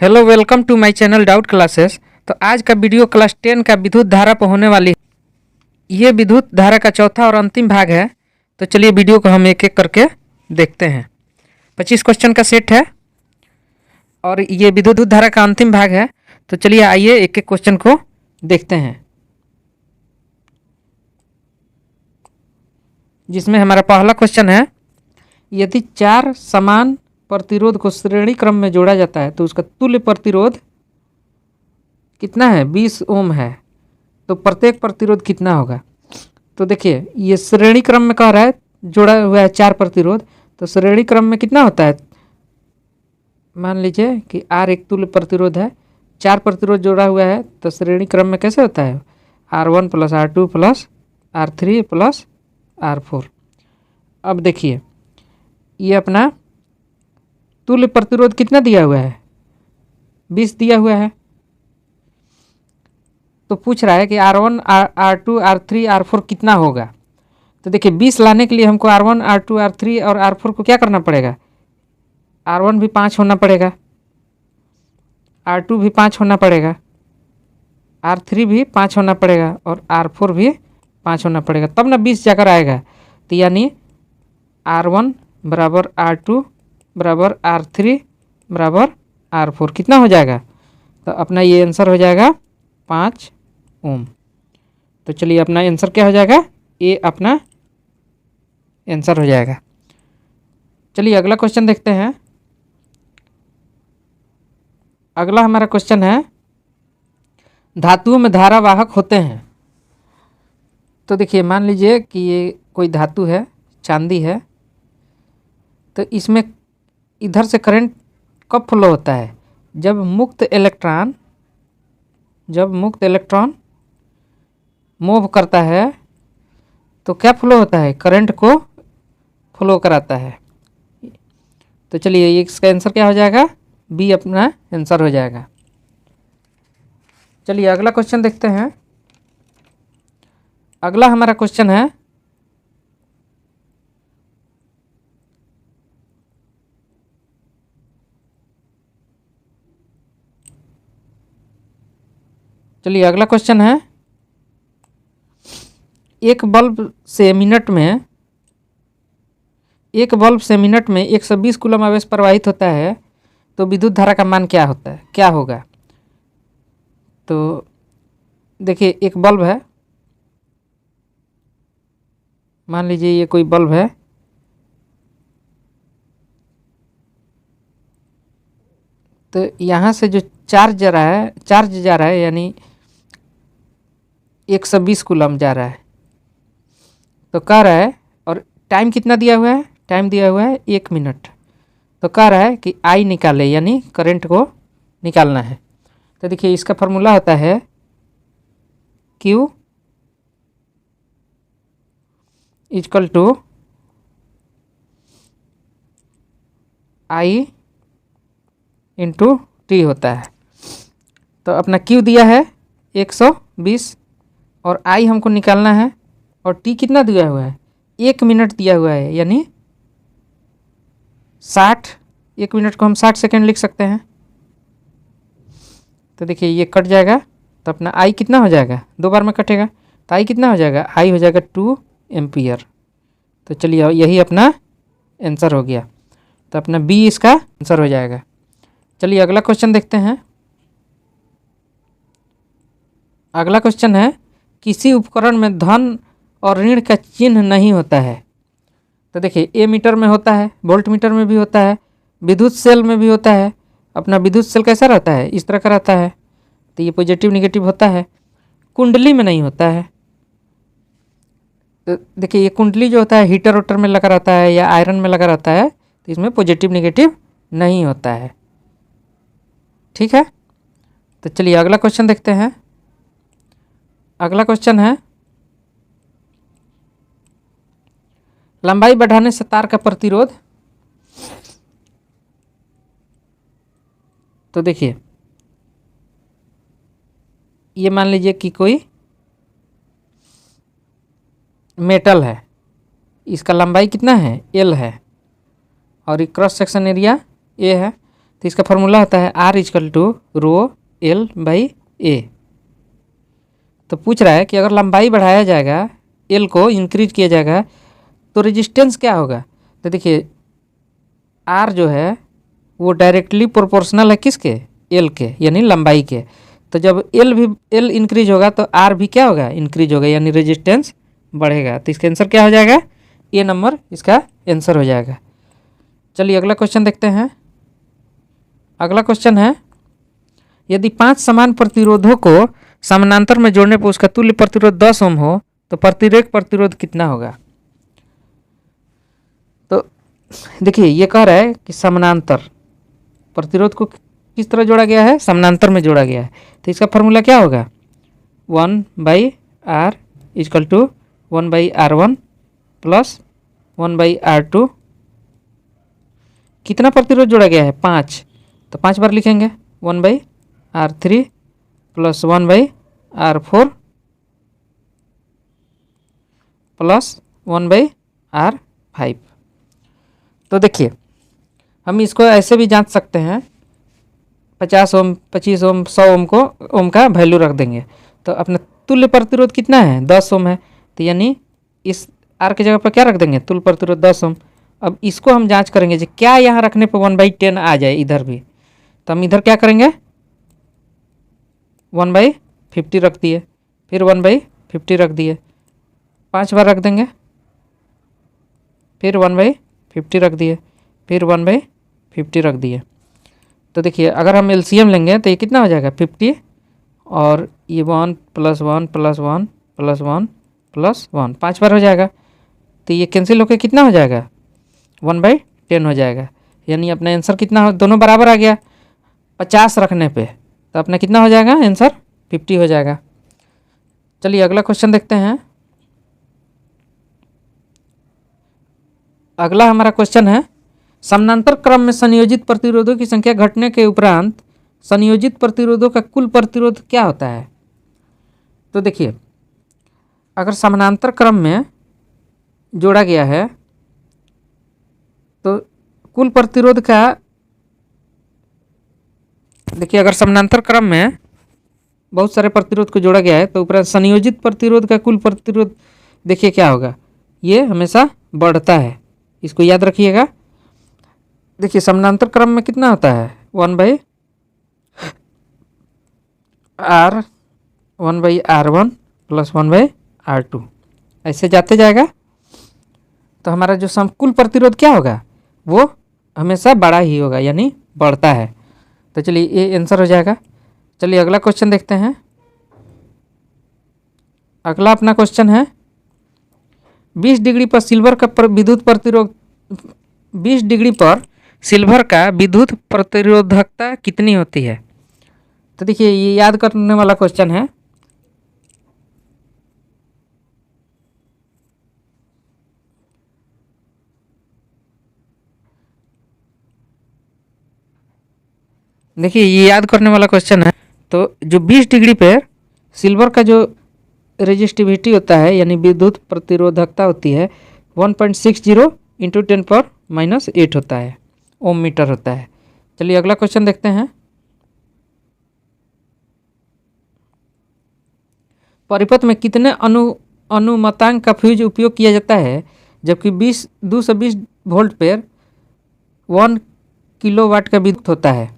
Hello, welcome to my channel doubt classes. तो आज का वीडियो क्लास 10 का विद्युत धारा पर होने वाली ये विद्युत धारा का चौथा और अंतिम भाग है। तो चलिए वीडियो को हम एक एक करके देखते हैं। 25 क्वेश्चन का सेट है और ये विद्युत धारा का अंतिम भाग है। तो चलिए आइए एक एक क्वेश्चन को देखते हैं, जिसमें हमारा पहला क्वेश्चन है, यदि 4 समान प्रतिरोध को श्रेणी क्रम में जोड़ा जाता है तो उसका तुल्य प्रतिरोध कितना है? 20 ओम है। तो प्रत्येक प्रतिरोध कितना होगा? तो देखिए ये श्रेणी क्रम में कह रहा है, जोड़ा हुआ है 4 प्रतिरोध। तो श्रेणी क्रम में कितना होता है? मान लीजिए कि R एक तुल्य प्रतिरोध है, 4 प्रतिरोध जोड़ा हुआ है, तो श्रेणी क्रम में कैसे होता है? R1 + R2 + R3 + R4। अब देखिए ये अपना तुल्य प्रतिरोध कितना दिया हुआ है? 20 दिया हुआ है। तो पूछ रहा है कि R1 R2 R3 R4 कितना होगा। तो देखिए 20 लाने के लिए हमको R1 R2 R3 और R4 को क्या करना पड़ेगा? R1 भी 5 होना पड़ेगा, R2 भी 5 होना पड़ेगा, R3 भी 5 होना पड़ेगा और R4 भी 5 होना पड़ेगा, तब ना 20 जाकर आएगा। तो यानी R1 = R2 = R3 = R4 कितना हो जाएगा? तो अपना ये आंसर हो जाएगा 5 ओम। तो चलिए अपना आंसर क्या हो जाएगा? ये अपना आंसर हो जाएगा। चलिए अगला क्वेश्चन देखते हैं। अगला हमारा क्वेश्चन है, धातुओं में धारावाहक होते हैं। तो देखिए मान लीजिए कि ये कोई धातु है, चांदी है, तो इसमें इधर से करंट कब फ्लो होता है? जब मुक्त इलेक्ट्रॉन मूव करता है तो क्या फ्लो होता है? करंट को फ्लो कराता है। तो चलिए इसका आंसर क्या हो जाएगा? बी अपना आंसर हो जाएगा। चलिए अगला क्वेश्चन देखते हैं। अगला हमारा क्वेश्चन है, चलिए अगला क्वेश्चन है, एक बल्ब से मिनट में 120 कूलम आवेश प्रवाहित होता है, तो विद्युत धारा का मान क्या होगा? तो देखिए एक बल्ब है, मान लीजिए ये कोई बल्ब है, तो यहाँ से जो चार्ज जा रहा है यानी 120 कूलम जा रहा है। तो कह रहा है, और टाइम कितना दिया हुआ है? टाइम दिया हुआ है 1 मिनट। तो कह रहा है कि I निकाले, यानी करंट को निकालना है। तो देखिए इसका फॉर्मूला होता है Q = I × T होता है। तो अपना Q दिया है 120 और I हमको निकालना है, और T कितना दिया हुआ है? 1 मिनट दिया हुआ है, यानी 60। 1 मिनट को हम 60 सेकेंड लिख सकते हैं। तो देखिए ये कट जाएगा, तो अपना I कितना हो जाएगा? 2 बार में कटेगा, तो I कितना हो जाएगा? I हो जाएगा 2 एम्पियर। तो चलिए यही अपना आंसर हो गया। तो अपना B इसका आंसर हो जाएगा। चलिए अगला क्वेश्चन देखते हैं। अगला क्वेश्चन है, किसी उपकरण में धन और ऋण का चिन्ह नहीं होता है। तो देखिए ए मीटर में होता है, वोल्ट मीटर में भी होता है, विद्युत सेल में भी होता है। अपना विद्युत सेल कैसा रहता है? इस तरह का रहता है, तो ये पॉजिटिव निगेटिव होता है। कुंडली में नहीं होता है। तो देखिए ये कुंडली जो होता है हीटर वोटर में लगा रहता है या आयरन में लगा रहता है, तो इसमें पॉजिटिव निगेटिव नहीं होता है। ठीक है, तो चलिए अगला क्वेश्चन देखते हैं। अगला क्वेश्चन है, लंबाई बढ़ाने से तार का प्रतिरोध। तो देखिए ये मान लीजिए कि कोई मेटल है, इसका लंबाई कितना है? L है, और ये क्रॉस सेक्शन एरिया A है। तो इसका फॉर्मूला होता है R equal to rho L by A। तो पूछ रहा है कि अगर लंबाई बढ़ाया जाएगा, L को इंक्रीज किया जाएगा, तो रेजिस्टेंस क्या होगा। तो देखिए R जो है वो डायरेक्टली प्रोपोर्शनल है किसके, L के, यानी लंबाई के। तो जब L इंक्रीज होगा तो R भी क्या होगा, इंक्रीज होगा, यानी रेजिस्टेंस बढ़ेगा। तो इसका आंसर क्या हो जाएगा, A नंबर इसका आंसर हो जाएगा। चलिए अगला क्वेश्चन देखते हैं। अगला क्वेश्चन है, यदि 5 समान प्रतिरोधों को समानांतर में जोड़ने पर उसका तुल्य प्रतिरोध 10 ओम हो तो प्रतिरेख प्रतिरोध कितना होगा। तो देखिए ये कह रहा है कि समानांतर प्रतिरोध को किस तरह जोड़ा गया है, समानांतर में जोड़ा गया है। तो इसका फॉर्मूला क्या होगा, 1/r is equal to 1/r1 plus 1/r2। कितना प्रतिरोध जोड़ा गया है, 5, तो 5 बार लिखेंगे 1/r3 plus 1/r4 plus 1/r5। तो देखिए हम इसको ऐसे भी जांच सकते हैं, 50 ओम, 25 ओम, 100 ओम को ओम का वैल्यू रख देंगे। तो अपना तुल्य प्रतिरोध कितना है, 10 ओम है। तो यानी इस आर की जगह पर क्या रख देंगे, तुल्य प्रतिरोध 10 ओम। अब इसको हम जांच करेंगे कि क्या यहाँ रखने पर 1/10 आ जाए इधर भी। तो हम इधर क्या करेंगे, 1/50 रख दिए, फिर 1/50 रख दिए, 5 बार रख देंगे, फिर 1/50 रख दिए, फिर 1/50 रख दिए। तो देखिए अगर हम एलसीएम लेंगे तो ये कितना हो जाएगा, 50, और ये 1 + 1 + 1 + 1 + 1, 5 बार हो जाएगा। तो ये कैंसिल होकर कितना हो जाएगा, 1/10 हो जाएगा। यानी अपना आंसर कितना हो, दोनों बराबर आ गया 50 रखने पे, तो अपना कितना हो जाएगा आंसर, 50 हो जाएगा। चलिए अगला क्वेश्चन देखते हैं। अगला हमारा क्वेश्चन है, समानांतर क्रम में संयोजित प्रतिरोधों की संख्या घटने के उपरांत संयोजित प्रतिरोधों का कुल प्रतिरोध क्या होता है। तो देखिए अगर समानांतर क्रम में जोड़ा गया है तो कुल प्रतिरोध का, देखिए अगर समानांतर क्रम में बहुत सारे प्रतिरोध को जोड़ा गया है तो उपरांत संयोजित प्रतिरोध का कुल प्रतिरोध देखिए क्या होगा, ये हमेशा बढ़ता है, इसको याद रखिएगा। देखिए समानांतर क्रम में कितना होता है, 1/r 1/r1 प्लस 1/r2 ऐसे जाते जाएगा। तो हमारा जो कुल प्रतिरोध क्या होगा, वो हमेशा बड़ा ही होगा, यानी बढ़ता है। तो चलिए ये आंसर हो जाएगा। चलिए अगला क्वेश्चन देखते हैं। अगला अपना क्वेश्चन है, 20 डिग्री पर सिल्वर का विद्युत प्रतिरोध, 20 डिग्री पर सिल्वर का विद्युत प्रतिरोधकता कितनी होती है। तो देखिए ये याद करने वाला क्वेश्चन है। देखिए ये याद करने वाला क्वेश्चन है। तो जो 20 डिग्री पर सिल्वर का जो रेजिस्टिविटी होता है, यानी विद्युत प्रतिरोधकता होती है, 1.60 × 10⁻⁸ होता है, ओम मीटर होता है। चलिए अगला क्वेश्चन देखते हैं। परिपथ में कितने अनुमतांक का फ्यूज उपयोग किया जाता है जबकि 220 वोल्ट पर 1 किलोवाट का विद्युत होता है।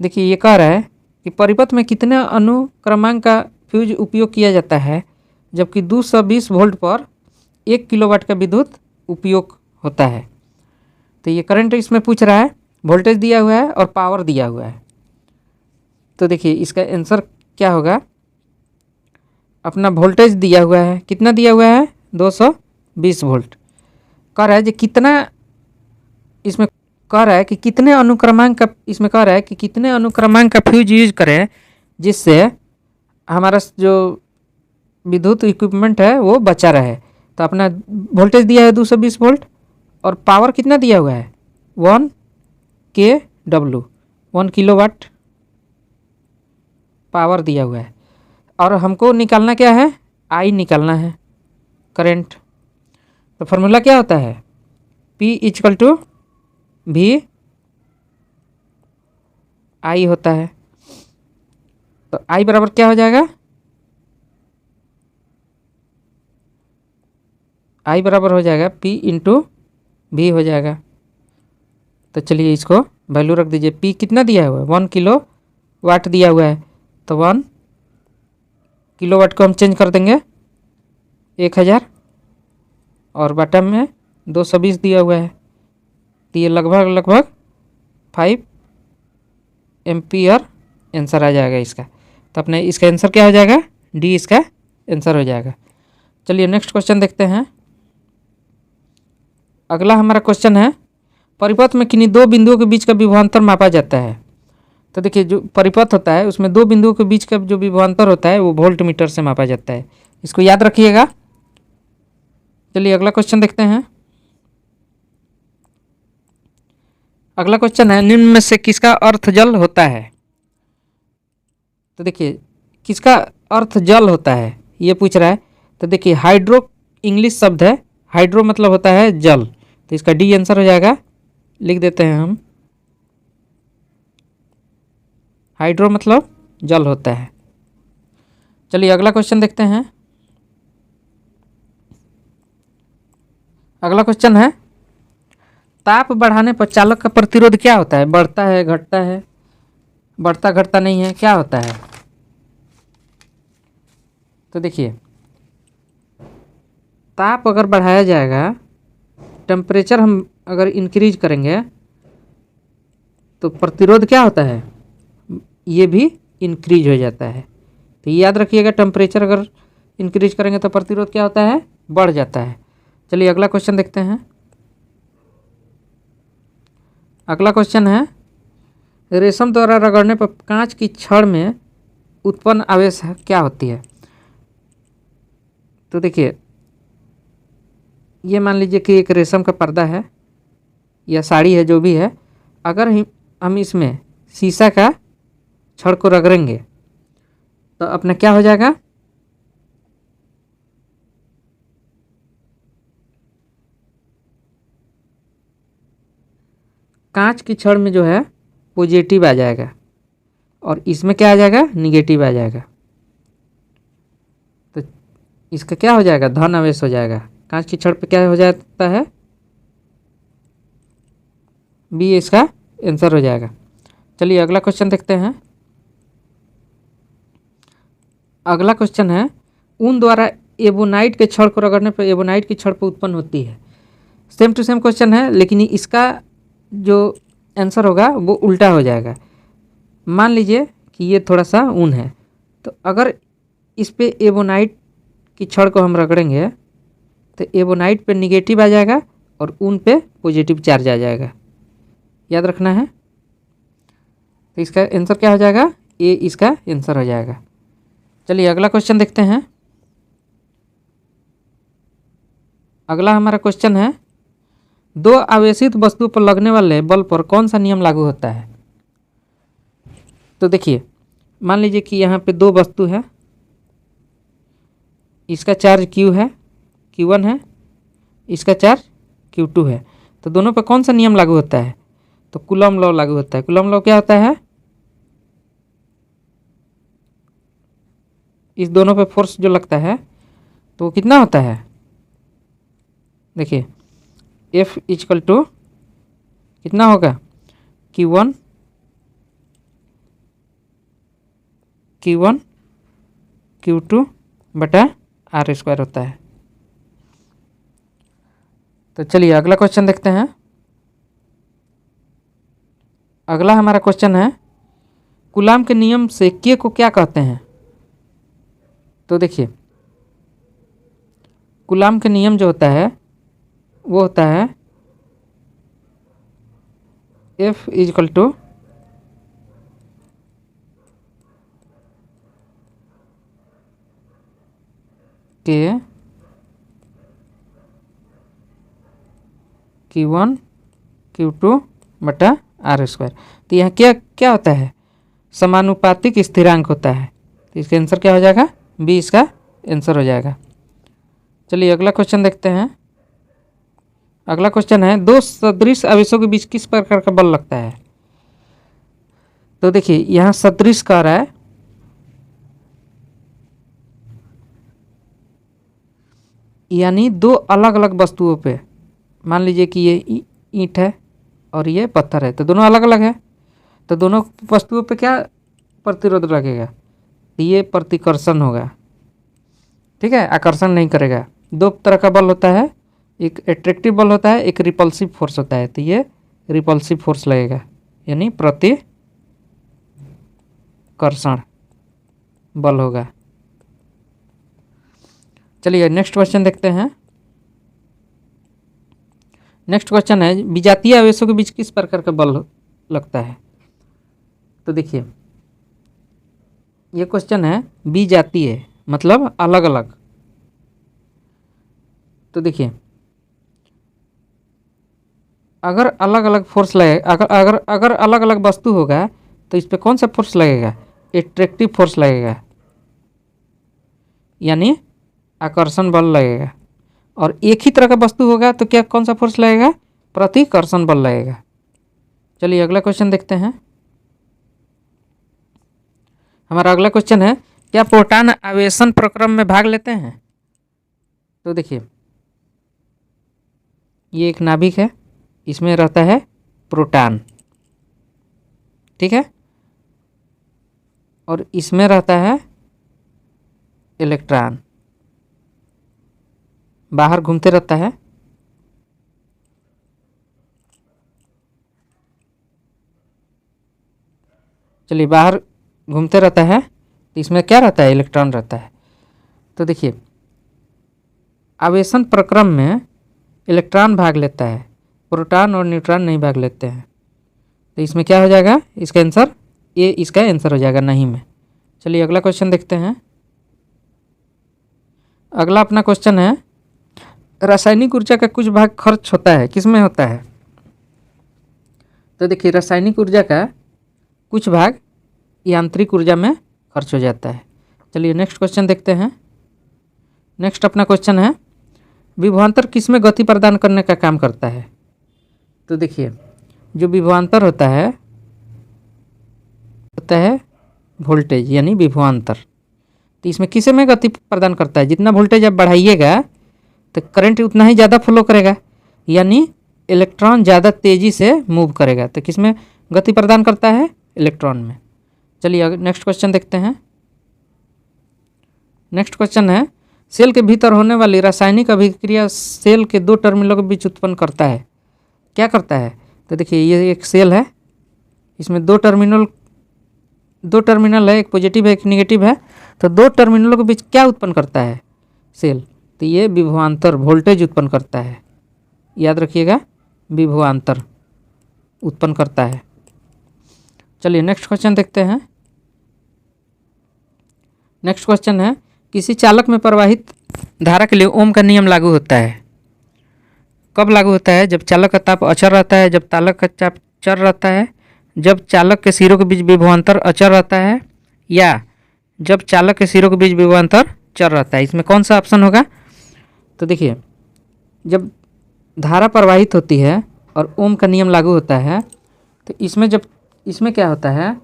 देखिए ये कह रहा है कि परिपथ में कितने अनुक्रमांक का फ्यूज उपयोग किया जाता है जबकि 220 वोल्ट पर 1 किलोवाट का विद्युत उपयोग होता है। तो ये करंट इसमें पूछ रहा है, वोल्टेज दिया हुआ है और पावर दिया हुआ है। तो देखिए इसका आंसर क्या होगा, अपना वोल्टेज दिया हुआ है, कितना दिया हुआ है, 220 वोल्ट। कह रहा है कि कितना, इसमें कह रहा है कि कितने अनुक्रमांक का, इसमें कह रहा है कि कितने अनुक्रमांक का फ्यूज यूज करें जिससे हमारा जो विद्युत इक्विपमेंट है वो बचा रहे। तो अपना वोल्टेज दिया है 220 वोल्ट और पावर कितना दिया हुआ है, 1 kW, 1 किलोवाट पावर दिया हुआ है। और हमको निकालना क्या है, आई निकालना है, करंट। तो फार्मूला क्या होता है, P = V आई होता है। तो आई बराबर क्या हो जाएगा, आई बराबर हो जाएगा P इंटू भी हो जाएगा। तो चलिए इसको वैल्यू रख दीजिए। P कितना दिया हुआ है, 1 किलो वाट दिया हुआ है, तो 1 किलो वाट को हम चेंज कर देंगे 1000 और बटन में 220 दिया हुआ है, तो ये लगभग 5 एम्पियर आंसर आ जाएगा इसका। तो अपने इसका आंसर क्या हो जाएगा, डी इसका आंसर हो जाएगा। चलिए नेक्स्ट क्वेश्चन देखते हैं। अगला हमारा क्वेश्चन है, परिपथ में किन्हीं दो बिंदुओं के बीच का विभवांतर मापा जाता है। तो देखिए जो परिपथ होता है उसमें दो बिंदुओं के बीच का जो विभवांतर होता है वो वोल्ट मीटर से मापा जाता है, इसको याद रखिएगा। चलिए अगला क्वेश्चन देखते हैं। अगला क्वेश्चन है, निम्न में से किसका अर्थ जल होता है। तो देखिए किसका अर्थ जल होता है ये पूछ रहा है। तो देखिए हाइड्रो इंग्लिश शब्द है, हाइड्रो मतलब होता है जल, तो इसका डी आंसर हो जाएगा। लिख देते हैं हम, हाइड्रो मतलब जल होता है। चलिए अगला क्वेश्चन देखते हैं। अगला क्वेश्चन है, ताप बढ़ाने पर चालक का प्रतिरोध क्या होता है, बढ़ता है घटता है, बढ़ता घटता नहीं है, क्या होता है। तो देखिए ताप अगर बढ़ाया जाएगा, टेम्परेचर हम अगर इंक्रीज करेंगे तो प्रतिरोध क्या होता है, ये भी इंक्रीज हो जाता है। तो याद रखिएगा, टेम्परेचर अगर इंक्रीज करेंगे तो प्रतिरोध क्या होता है, बढ़ जाता है। चलिए अगला क्वेश्चन देखते हैं। अगला क्वेश्चन है, रेशम द्वारा रगड़ने पर कांच की छड़ में उत्पन्न आवेश क्या होती है। तो देखिए ये मान लीजिए कि एक रेशम का पर्दा है या साड़ी है, जो भी है, अगर हम इसमें शीशा का छड़ को रगड़ेंगे तो अपना क्या हो जाएगा, कांच की छड़ में जो है पॉजिटिव आ जाएगा और इसमें क्या आ जाएगा, निगेटिव आ जाएगा। तो इसका क्या हो जाएगा, धन आवेश हो जाएगा। कांच की छड़ पे क्या हो जाता है, बी इसका आंसर हो जाएगा। चलिए अगला क्वेश्चन देखते हैं। अगला क्वेश्चन है, ऊन द्वारा एबोनाइट के छड़ को रगड़ने पर एबोनाइट की छड़ पर उत्पन्न होती है। सेम टू सेम क्वेश्चन है, लेकिन इसका जो आंसर होगा वो उल्टा हो जाएगा। मान लीजिए कि ये थोड़ा सा ऊन है, तो अगर इस पे एबोनाइट की छड़ को हम रगड़ेंगे तो एबोनाइट पे निगेटिव आ जाएगा और ऊन पे पॉजिटिव चार्ज आ जाएगा, याद रखना है। तो इसका आंसर क्या हो जाएगा, ए इसका आंसर हो जाएगा। चलिए अगला क्वेश्चन देखते हैं। अगला हमारा क्वेश्चन है, दो आवेशित वस्तु पर लगने वाले बल पर कौन सा नियम लागू होता है। तो देखिए मान लीजिए कि यहाँ पे दो वस्तु है, इसका चार्ज Q है, Q1 है, इसका चार्ज Q2 है, तो दोनों पर कौन सा नियम लागू होता है। तो कूलम लॉ लागू होता है। कूलम लॉ क्या होता है, इस दोनों पे फोर्स जो लगता है तो वो कितना होता है, देखिए F इक्वल टू कितना होगा, Q1 Q2 बटा R स्क्वायर होता है। तो चलिए अगला क्वेश्चन देखते हैं। अगला हमारा क्वेश्चन है, कूलाम के नियम से K को क्या कहते हैं। तो देखिए कूलाम के नियम जो होता है वो होता है F equal to K Q1 Q2 बटा R स्क्वायर। तो यहाँ क्या क्या होता है, समानुपातिक स्थिरांक होता है। तो इसका आंसर क्या हो जाएगा, बी इसका आंसर हो जाएगा। चलिए अगला क्वेश्चन देखते हैं। अगला क्वेश्चन है, दो सदृश आवेशों के बीच किस प्रकार का बल लगता है। तो देखिए यहाँ सदृश कह रहा है, यानी दो अलग अलग वस्तुओं पे, मान लीजिए कि ये ईंट है और ये पत्थर है, तो दोनों अलग अलग है, तो दोनों वस्तुओं पे क्या प्रतिरोध लगेगा, तो ये प्रतिकर्षण होगा। ठीक है, आकर्षण नहीं करेगा। दो तरह का बल होता है, एक एट्रैक्टिव बल होता है, एक रिपल्सिव फोर्स होता है, तो ये रिपल्सिव फोर्स लगेगा, यानी प्रतिकर्षण बल होगा। चलिए नेक्स्ट क्वेश्चन देखते हैं। नेक्स्ट क्वेश्चन है, विजातीय आवेशों के बीच किस प्रकार का बल लगता है। तो देखिए ये क्वेश्चन है विजातीय मतलब अलग अलग। तो देखिए अगर अलग अलग फोर्स लगे, अगर अलग अलग वस्तु होगा तो इस पर कौन सा फोर्स लगेगा, एट्रैक्टिव फोर्स लगेगा, यानी आकर्षण बल लगेगा। और एक ही तरह का वस्तु होगा तो क्या कौन सा फोर्स लगेगा, प्रतिकर्षण बल लगेगा। चलिए अगला क्वेश्चन देखते हैं। हमारा अगला क्वेश्चन है, क्या प्रोटॉन आवेशन प्रक्रम में भाग लेते हैं। तो देखिए ये एक नाभिक है, इसमें रहता है प्रोटॉन, ठीक है, और इसमें रहता है इलेक्ट्रॉन, बाहर घूमते रहता है। चलिए बाहर घूमते रहता है, तो इसमें क्या रहता है, इलेक्ट्रॉन रहता है। तो देखिए आवेशन प्रक्रम में इलेक्ट्रॉन भाग लेता है, प्रोटॉन और न्यूट्रॉन नहीं भाग लेते हैं, तो इसमें क्या हो जाएगा, इसका आंसर ये इसका आंसर हो जाएगा नहीं में। चलिए अगला क्वेश्चन देखते हैं। अगला अपना क्वेश्चन है, रासायनिक ऊर्जा का कुछ भाग खर्च होता है, किस में होता है। तो देखिए रासायनिक ऊर्जा का कुछ भाग यांत्रिक ऊर्जा में खर्च हो जाता है। चलिए नेक्स्ट क्वेश्चन देखते हैं। नेक्स्ट अपना क्वेश्चन है, विभवांतर किस में गति प्रदान करने का काम करता है। तो देखिए जो विभवांतर होता है वोल्टेज यानी विभवांतर, तो इसमें किसे में गति प्रदान करता है, जितना वोल्टेज आप बढ़ाइएगा तो करंट उतना ही ज़्यादा फ्लो करेगा, यानी इलेक्ट्रॉन ज़्यादा तेज़ी से मूव करेगा, तो किस में गति प्रदान करता है, इलेक्ट्रॉन में। चलिए नेक्स्ट क्वेश्चन देखते हैं। नेक्स्ट क्वेश्चन है, सेल के भीतर होने वाली रासायनिक अभिक्रिया सेल के दो टर्मिनलों के बीच उत्पन्न करता है, क्या करता है। तो देखिए ये एक सेल है, इसमें दो टर्मिनल है, एक पॉजिटिव है एक नेगेटिव है, तो दो टर्मिनलों के बीच क्या उत्पन्न करता है सेल, तो ये विभवांतर वोल्टेज उत्पन्न करता है, याद रखिएगा विभवांतर उत्पन्न करता है। चलिए नेक्स्ट क्वेश्चन देखते हैं। नेक्स्ट क्वेश्चन है, किसी चालक में प्रवाहित धारा के लिए ओम का नियम लागू होता है, कब लागू होता है, जब चालक का ताप अचर रहता है, जब चालक का चाप चर रहता है, जब चालक के सिरों के बीच विभवांतर अचर रहता है, या जब चालक के सिरों के बीच विभवांतर चर रहता है। इसमें कौन सा ऑप्शन होगा। तो देखिए जब धारा प्रवाहित होती है और ओम का नियम लागू होता है, तो इसमें क्या होता है,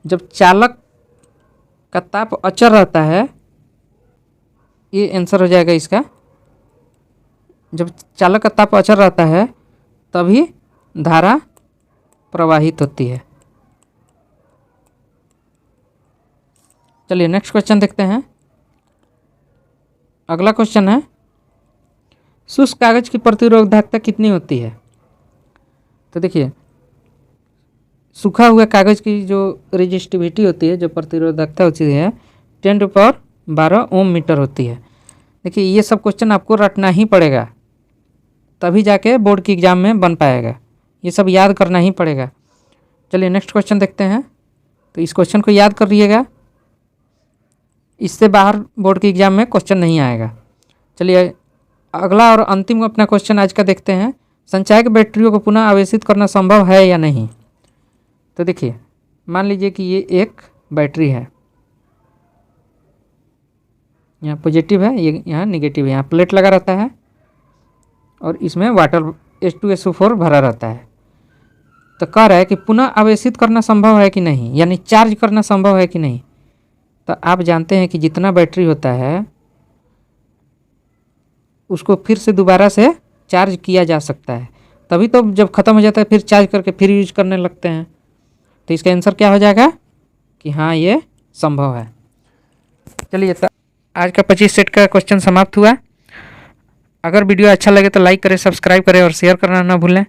जब चालक का ताप अचर रहता है, ये आंसर हो जाएगा इसका, जब चालक का ताप अचर रहता है तभी धारा प्रवाहित होती है। चलिए नेक्स्ट क्वेश्चन देखते हैं। अगला क्वेश्चन है, शुष्क कागज की प्रतिरोधकता कितनी होती है। तो देखिए सूखा हुआ कागज की जो रेजिस्टिविटी होती है, जो प्रतिरोधकता होती है, 10⁻12 ओम मीटर होती है। देखिए ये सब क्वेश्चन आपको रटना ही पड़ेगा, तभी जाके बोर्ड की एग्ज़ाम में बन पाएगा, ये सब याद करना ही पड़ेगा। चलिए नेक्स्ट क्वेश्चन देखते हैं। तो इस क्वेश्चन को याद कर लीजिएगा, इससे बाहर बोर्ड की एग्ज़ाम में क्वेश्चन नहीं आएगा। चलिए अगला और अंतिम अपना क्वेश्चन आज का देखते हैं, संचायक बैटरियों को पुनः आवेशित करना संभव है या नहीं। तो देखिए मान लीजिए कि ये एक बैटरी है, यहाँ पॉजिटिव है, ये यहाँ नेगेटिव है, यहाँ प्लेट लगा रहता है और इसमें वाटर H2SO4 भरा रहता है। तो कह रहा है कि पुनः आवेशित करना संभव है कि नहीं, यानी चार्ज करना संभव है कि नहीं। तो आप जानते हैं कि जितना बैटरी होता है उसको फिर से दोबारा से चार्ज किया जा सकता है, तभी तो जब ख़त्म हो जाता है फिर चार्ज करके फिर यूज करने लगते हैं। तो इसका आंसर क्या हो जाएगा कि हाँ ये संभव है। चलिए तो आज का 25 सेट का क्वेश्चन समाप्त हुआ। अगर वीडियो अच्छा लगे तो लाइक करें, सब्सक्राइब करें और शेयर करना ना भूलें।